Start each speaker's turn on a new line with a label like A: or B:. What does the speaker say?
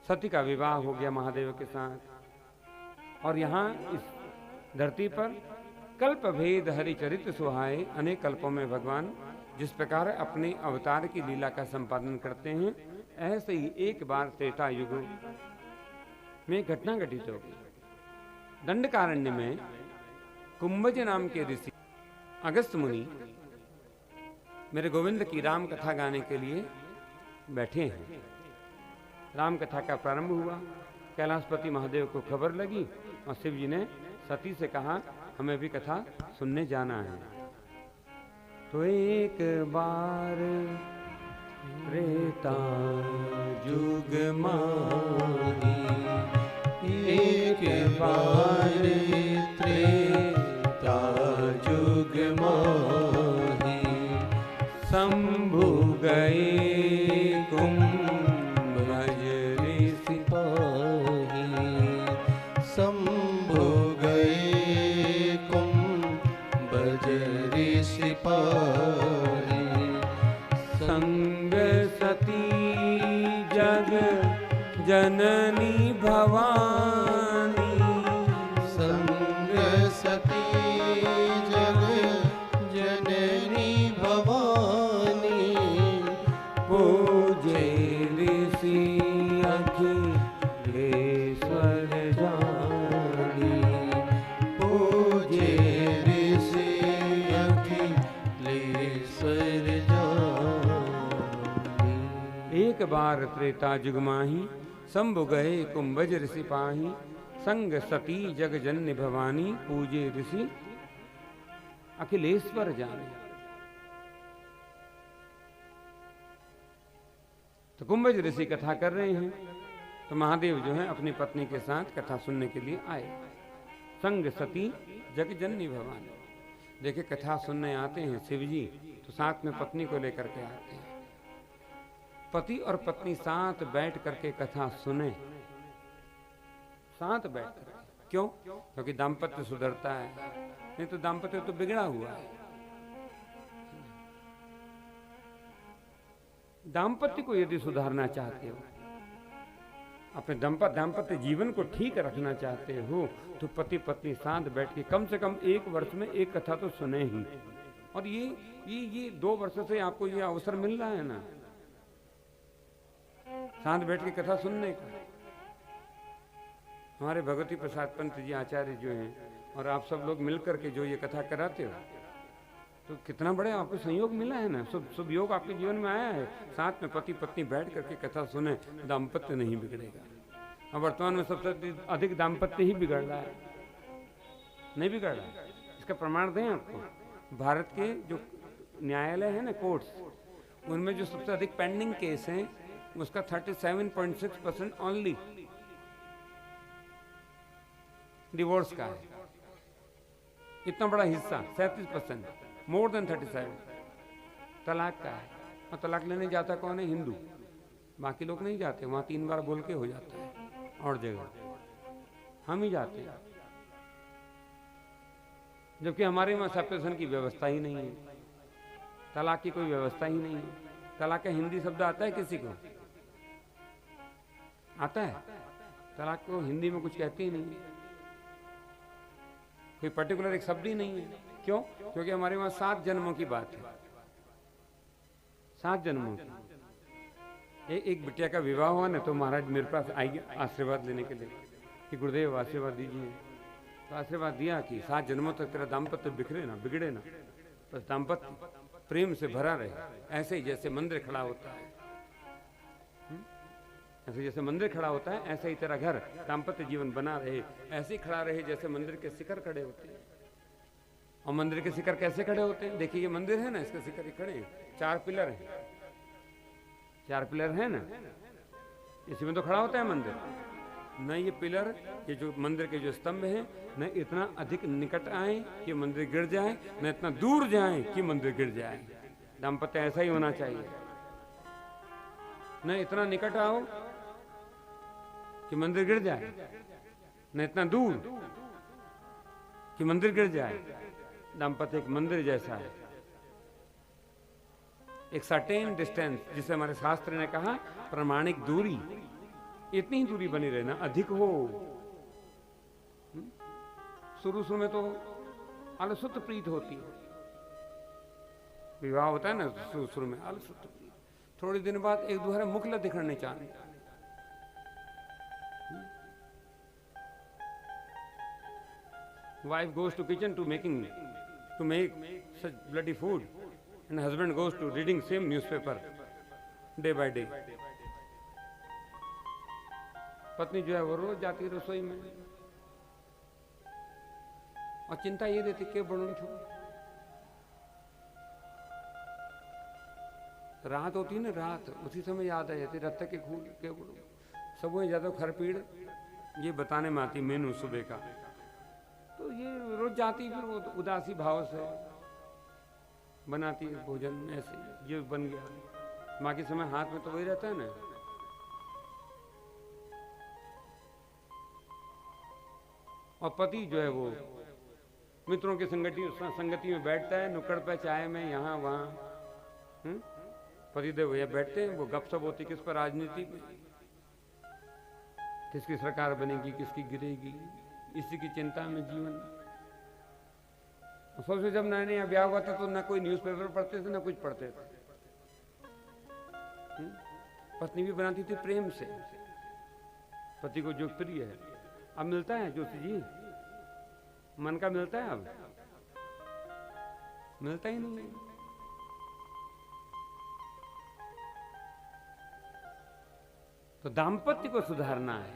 A: सती का विवाह हो गया महादेव के साथ। और यहाँ इस धरती पर कल्प भेद हरिचरित सुहाए, अनेक कल्पों में भगवान जिस प्रकार अपने अवतार की लीला का संपादन करते हैं, ऐसे ही एक बार त्रेता युग में घटना घटित हो गई। दंडकारण्य में कुंभज नाम के ऋषि अगस्त मुनि मेरे गोविंद की राम कथा गाने के लिए बैठे हैं। राम कथा का प्रारंभ हुआ। कैलाशपति महादेव को खबर लगी और शिव जी ने सती से कहा हमें भी कथा सुनने जाना है। तो एक बार त्रेता युग माही, एक बार त्रेता युग माही, शंभु गए कुंभज ऋषि पाही,
B: शंभु गए कुंभज ऋषि पाही,
A: संग सती जग जननी भवानी,
B: संग सती जग जननी भवानी,
A: पूजे ऋषि अखिलेश्वर जानी,
B: पूजे ऋषि अखिलेश्वर जानी।
A: एक बार त्रेता युग माही, शंभु गए कुंभज ऋषि पाही, संग सती जग जननी भवानी, पूजे ऋषि अखिलेश्वर जानी। तो कुंभज ऋषि कथा कर रहे हैं, तो महादेव जो है अपनी पत्नी के साथ कथा सुनने के लिए आए। संग सती जग जननी भवानी। देखिए कथा सुनने आते हैं शिव जी, तो साथ में पत्नी को लेकर के आते हैं। पति और पत्नी साथ बैठ करके कथा सुने, साथ बैठ कर। क्यों? क्योंकि दाम्पत्य सुधरता है, नहीं तो दाम्पत्य तो बिगड़ा हुआ है। दाम्पत्य को यदि सुधारना चाहते हो, अपने दाम्पत्य जीवन को ठीक रखना चाहते हो, तो पति पत्नी साथ बैठ के कम से कम एक वर्ष में एक कथा तो सुने ही। और ये 2 वर्षों से आपको ये अवसर मिल रहा है ना, साथ बैठ के कथा सुनने का। हमारे भगवती प्रसाद पंत जी आचार्य जो हैं और आप सब लोग मिलकर के जो ये कथा कराते हो, तो कितना बड़े आपको संयोग मिला है ना, शुभ योग आपके जीवन में आया है। साथ में पति पत्नी बैठ करके कथा सुने, दाम्पत्य नहीं बिगड़ेगा। अब वर्तमान में सबसे अधिक दाम्पत्य ही बिगड़ रहा है, नहीं बिगड़ रहा है। इसका प्रमाण दें आपको, भारत के जो न्यायालय है ना, कोर्ट्स, उनमें जो सबसे अधिक पेंडिंग केस हैं, उसका 37.6% ओनली डिवोर्स का है। इतना बड़ा हिस्सा 37%, मोर देन 37 तलाक का है। और तलाक लेने जाता कौन है? हिंदू। बाकी लोग नहीं जाते, वहां 3 बार बोल के हो जाता है। और जगह हम ही जाते हैं, जबकि हमारे वहां सेपरेशन की व्यवस्था ही नहीं है, तलाक की कोई व्यवस्था ही नहीं है। तलाक का हिंदी शब्द आता है किसी को? आता है? तलाक को हिंदी में कुछ कहते ही नहीं है, कोई पर्टिकुलर एक शब्द ही नहीं है। क्यों? क्योंकि हमारे वहां 7 जन्मों की बात है, 7 जन्मों की। एक बिटिया का विवाह हुआ ना, तो महाराज मेरे पास आई आशीर्वाद लेने के लिए कि गुरुदेव आशीर्वाद दीजिए। तो आशीर्वाद दिया कि 7 जन्मों तक तेरा दाम्पत्य बिखरे ना, बिगड़े ना, बस दाम्पत्य प्रेम से भरा रहे। ऐसे ही जैसे मंदिर खड़ा होता है, ऐसे जैसे मंदिर खड़ा होता है, ऐसे ही तेरा घर दाम्पत्य जीवन बना रहे, ऐसे ही खड़ा रहे जैसे मंदिर के शिखर खड़े होते हैं। और मंदिर के शिखर कैसे खड़े होते हैं? देखिए ये मंदिर है ना, इसके शिखर खड़े हैं, 4 पिलर हैं, 4 पिलर है ना, इसी में तो खड़ा होता है मंदिर। न ये पिलर, ये जो मंदिर के जो स्तंभ हैं, न इतना अधिक निकट आए कि मंदिर गिर जाए, न इतना दूर जाए कि मंदिर गिर जाए। दाम्पत्य ऐसा ही होना चाहिए, न इतना निकट आओ कि मंदिर गिर जाए, न इतना दूर कि मंदिर गिर जाए। दाम्पत्य एक मंदिर जैसा है, एक सर्टेन डिस्टेंस, जिसे हमारे शास्त्र ने कहा प्रमाणिक दूरी, इतनी ही दूरी बनी रहना, अधिक हो। शुरू शुरू में तो अलसुत प्रीत होती है, विवाह होता है ना शुरू शुरू में अलसुत प्रीत, थोड़ी दिन बाद एक दूसरे मुख ल दिखना नहीं चाहते। Wife goes to kitchen to make such bloody food, and husband goes to reading same newspaper day by day. पत्नी जो है वो रोज जाती है रसोई में और चिंता ये रहती के बनूं छू। रात होती है ना, रात उसी समय याद आ जाती रत्ता के खून के बनूं सब ज्यादा खरपीड़ ये बताने में आती मेनू सुबह का। तो ये रोज जाती फिर वो उदासी भाव से बनाती है भोजन, ऐसे ये बन गया। बाकी समय हाथ में तो वही रहता है ना। और पति जो है वो मित्रों की संगति में बैठता है, नुक्कड़ पे चाय में यहाँ वहाँ पतिदेव भैया बैठते हैं, वो गपशप होती किस पर, राजनीति पे, किसकी सरकार बनेगी किसकी गिरेगी, इसी की चिंता में जीवन। सबसे जब नया नया ब्याह हुआ था तो ना कोई न्यूज़पेपर पढ़ते थे ना कुछ पढ़ते थे। पत्नी भी बनाती थी प्रेम से पति को जो प्रिय है। अब मिलता है जोशी जी, मन का मिलता है, अब मिलता ही नहीं। तो दाम्पत्य को सुधारना है,